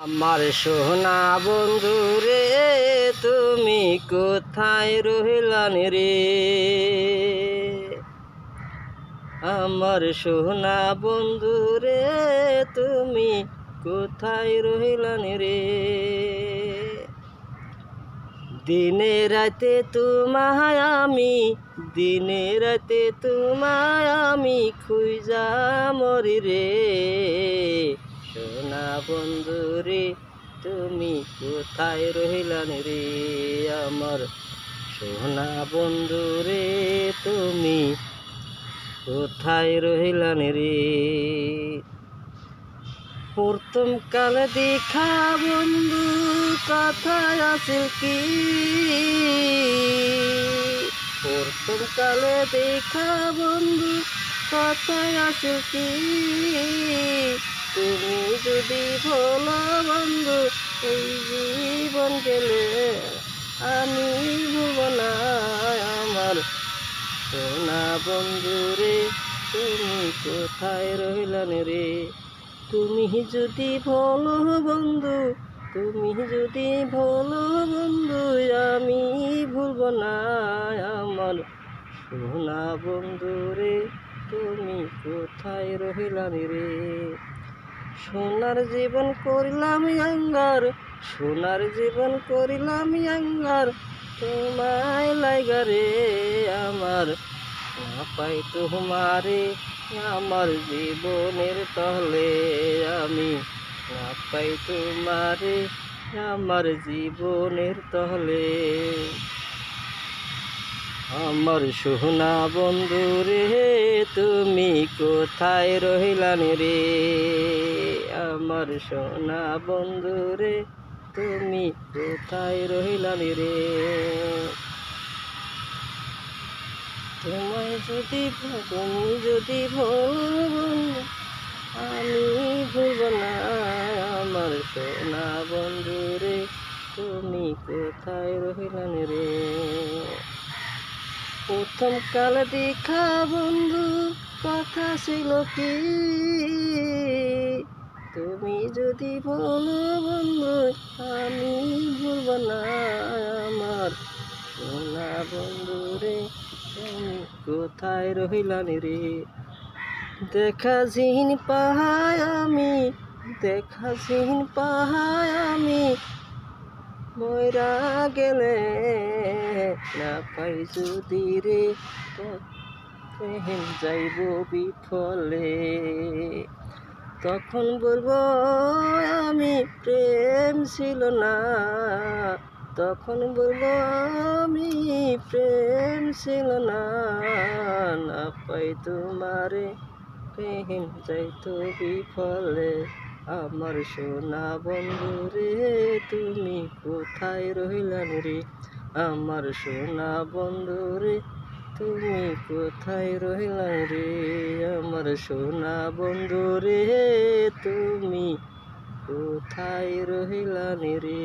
আমার সোনা বন্ধু রে, তুমি কোথায় রহিলান রে? আমার সোনা বন্ধু রে, তুমি কোথায় রহিলান রে? দিনে রাতে তোমায় আমি, দিনে রাতে তোমায় আমি খুঁজা মরি রে। সোনা বন্ধু রে, তুমি কোথায় রহিলান রে? আমার সোনা বন্ধু রে, তুমি কোথায় রহিলান রে? প্রথম কালে দেখা বন্ধু কথায় আছিল কি? প্রথম কালে দেখা বন্ধু কথায় আছিল কি? তুমি যদি ভোলো বন্ধু, এই জীবন গেলে আমি ভুলব না। আমার সোনা বন্ধু রে, তুমি কোথায় রহিলান রে? তুমি যদি ভোলো বন্ধু, তুমি যদি ভোলো বন্ধু, আমি ভুলব না। আমার সোনা বন্ধু রে, তুমি কোথায় রহিলান রে? সোনার জীবন করিলাম আঙ্গার, সোনার জীবন করিলাম আঙ্গার, তোমায় লাইগা রে। আমার না পাই তোমারে, আমার জীবনের তলে আমি না পাই তোমারে, আমার জীবনের তলে। আমার সোনা বন্ধু রে, তুমি কোথায় রহিলান রে? আমার সোনা বন্ধু রে, তুমি কোথায় রহিলান রে? তুমি যদি ভুলো, আমি ভুলব না। আমার সোনা বন্ধু রে, তুমি কোথায় রহিলান রে? প্রথম কালে দেখা বন্ধু কথা ছিল কি? তুমি যদি বলো বন্ধু, আমি ভুলব না। আমার সোনা বন্ধু রে, তুমি কোথায় রহিলান রে? দেখা জিন পাহায় আমি, দেখা জিন পাহায় আমি ময়রা গেলে না পাই যদি রে, প্রেম যাইব বিফলে। তখন বলবো আমি প্রেম ছিল না, তখন বলবো আমি প্রেম ছিল না। না পাই তোমারে, প্রেম যাইতো বিফলে। আমার সোনা বন্ধু রে, তুমি কোথায় রহিলান রে? আমার সোনা বন্ধু রে, তুমি কোথায় রহিলান রে? আমার সোনা বন্ধু রে, তুমি কোথায় রহিলান রে?